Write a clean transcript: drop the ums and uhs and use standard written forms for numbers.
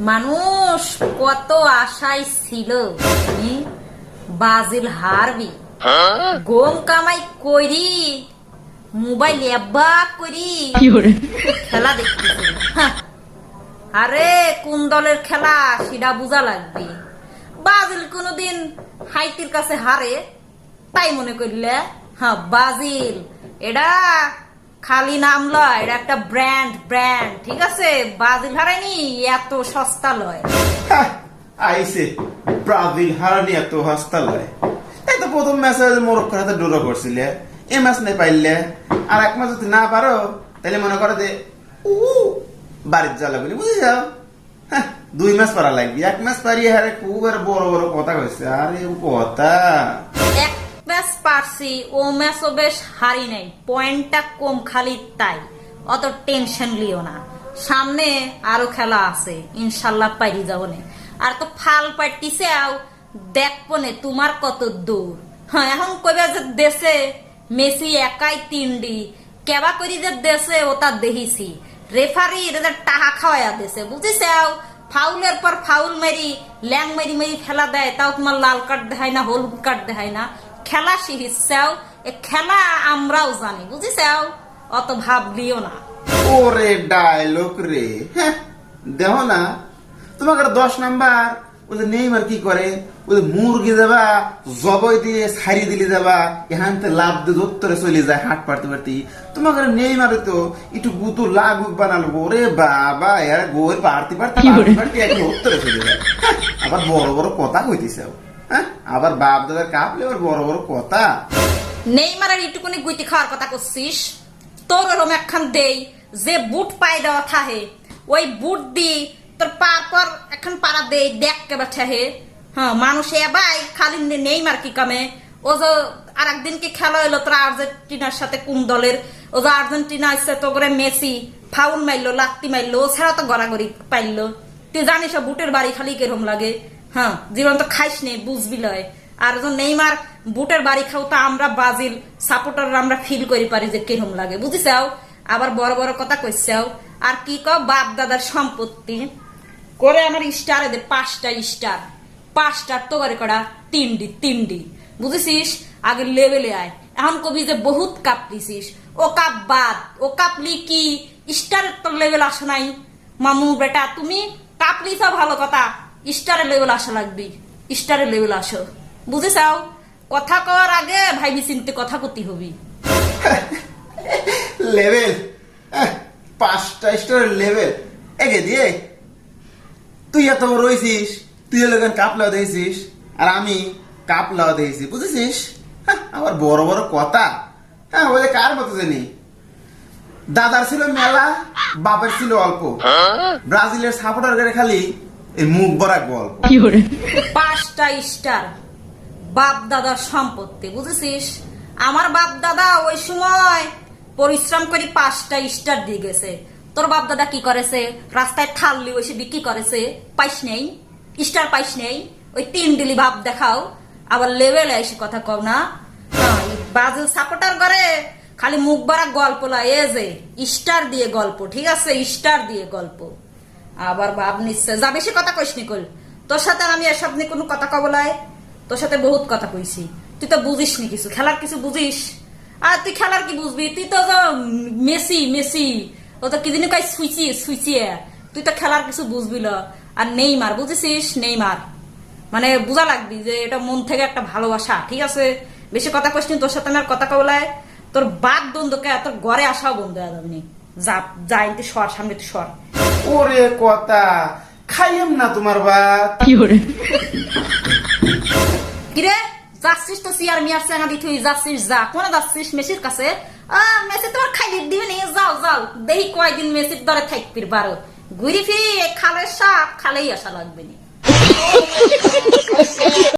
মানুষ কত আশায় ছিল ব্রাজিল হারবি, গম কামাই করি, মোবাইল এব্বা করি খেলা দেখতেছিল। আরে কোন দলের খেলা সেটা বুঝা লাগবে। ব্রাজিল কোনদিন হাইতির কাছে হারে তাই মনে করলে? হ্যাঁ, ব্রাজিল এটা খালি নাম লয়, এটা একটা ব্র্যান্ড। ঠিক আছে, ব্রাজিল হারায়নি এত সস্তা লয়। আইসে ব্রাজিল হারানি এত সস্তা লয়। এই তো প্রথম ম্যাচে মরক্কোর হাতে ড্র করছিলে, এ ম্যাচ নেই পাইলে, আর এক ম্যাচ যদি না পারো তাহলে মনে করে যে বাড়ির জ্বালা বলি, বুঝে যাও। হ্যাঁ, 2 ম্যাচ পারা লাগবে, 1 ম্যাচ পারিয়ে হারে খুব বড় বড় কথা কইছে। আরে কথা এক ম্যাচ পারছি, ও ম্যাচও বেশ হারি নাই, পয়েন্টটা কম খালি, তাই অত টেনশন লিও না। সামনে আরো খেলা আছে, ইনশাল্লাহ পারি যাবো না। আর তো ফাল পাইতিছে দেখবো নে তোমার কত দূর। হ্যাঁ, এখন কইবা যে দেশে মেসি একাই 3 কেবা করি যে দেশে ওটা দেখিছি রেফারি টাকা খাওয়া দেশে, বুঝিস? ফাউলের পর ফাউল মারি ল্যাং মারি খেলা দেয়, তাও তোমার লাল কার্ড দেখায় না, হলুদ কার্ড দেখায় না। খেলা শিখিসাও, এ খেলা আমরাও জানি, বুঝিস? অত ভাবলিও না। ওরে ডায়লগ রে। হ্যাঁ, দেখো না তোমাকে 10 নাম্বার ওই যে নেইমার কি করে, ওই যে মুরগি দেবা জবই দিয়ে ছাড়ি দিলে দেবা, এখান থেকে লাভ দিয়ে দত্তরে চলে যায় হাট পারতে পারতে। তোমাকে নেইমারে তো একটু গুতো লাগুক বানালো। ওরে বাবা, এর গোল পারতে পারতে একটু দত্তরে চলে যায়। আবার বড় বড় কথা কইতেছে। হ্যাঁ, আবার বাপ দাদার কাপলে আবার বড় বড় কথা। নেইমারের একটুকুনি গুইতে খাওয়ার কথা করছিস? তোর ওরম একখান দেই যে বুট পায়ে দেওয়া থাহে, ওই বুট দি তোর পার পর এখন পাড়া দেই দেখ কেবা ঠেহে। হ্যাঁ, মানুষ এবাই খালি নেইমার কি কামে। ও যে আর একদিনকে খেলা হইলো তোর আর্জেন্টিনার সাথে কোন দলের, ও যে আর্জেন্টিনা আসছে তো করে মেসি ফাউল মারলো, লাত্তি মারলো, ও ছাড়া তো গড়াগড়ি পাইলো। তুই জানিস বুটের বাড়ি খালি কেরম লাগে? হ্যাঁ, জীবন তো খাইস নে, বুঝবি লয়। আর নেইমার বুটের বাড়ি খাও তো আমরা ব্রাজিল সাপোর্টার আমরা ফিল করি পারি যে কেরম লাগে, বুঝিসাও? আবার বড় বড় কথা কইসাও। আর কি কও, বাপ দাদার সম্পত্তি করে আমার স্টার এদের 5টা স্টার, 5টার তো করে করা 3 বুঝেছিস? আগে লেভেলে আয়, এখন কবি যে বহুত কাপ দিছিস, ও কাপ বাদ, ও কাপলি কি স্টারের তো লেভেল আসো নাই? মামু বেটা, তুমি কাপলি সব ভালো কথা, স্টারের লেভেল আসা লাগবি, স্টারের লেভেল আসো, বুঝেছাও? কথা কওয়ার আগে ভাইবি চিনতে কথা কতি হবি। লেভেল 5টা স্টারের লেভেল এগে দিয়ে তুই এত বড় হয়েছিস, তুই এলাকান কাপ লাও দিয়েছিস আর আমি কাপ লাও দিয়েছি, বুঝেছিস? আবার বড় বড় কথা। হ্যাঁ, ওই কার মতো জানি, দাদার ছিল মেলা, বাপের ছিল অল্প। ব্রাজিলের সাপোর্টার করে খালি এই মুখ ভরা গল্প। 5টা স্টার বাপ দাদার সম্পত্তি, বুঝেছিস? আমার বাপ দাদা ওই সময় পরিশ্রম করে 5টা স্টার দিয়ে গেছে। তোর বাপ দাদা কি করেছে? রাস্তায় থাললি ওই বিক্রি করেছে, পাইস নেই স্টার, পাইস নেই। ওই 3 দিলি ভাব দেখাও, আবার লেভেলে এসে কথা কও না। ব্রাজিল সাপোর্টার করে খালি মুখ ভরা গল্প লা, এ যে স্টার দিয়ে গল্প, ঠিক আছে? স্টার দিয়ে গল্প। আবার ভাব নিচ্ছে যা, বেশি কথা কইস নি কল। তোর সাথে আমি এসব নিয়ে কোনো কথা কবলায়, তোর সাথে বহুত কথা কইছি। তুই তো বুঝিস নি কিছু, খেলার কিছু বুঝিস? আর তুই খেলার কি বুঝবি? তুই তো মেসি ও তো কি দিন কাই সুইচিয়ে, তুই তো খেলার কিছু বুঝবি না। আর নেইমার, বুঝেছিস? নেইমার মানে বুঝা লাগবি যে এটা মন থেকে একটা ভালোবাসা, ঠিক আছে? বেশি কথা কইস নি, তোর সাথে আমার কথা কবলায় তোর বাদ বন্ধুকে তোর ঘরে আসাও বন্ধু যাবি। যাই তুই সর, সামনে তুই সর। ওরে কথা খাইম না তোমার বাদ। কিরে যাচ্ছিস তো সিয়ার মিয়ার চেঙা দি তুই যাচ্ছিস, যা। কোনে যাচ্ছিস? মেসির কাছে? মেসি তোমার খাই দিবি নি, যাও যাও, দেখি কয়দিন মেসির দরে থাকবির বারো। ঘুরি ফিরি খালের সাপ খালেই আসা লাগবে নি।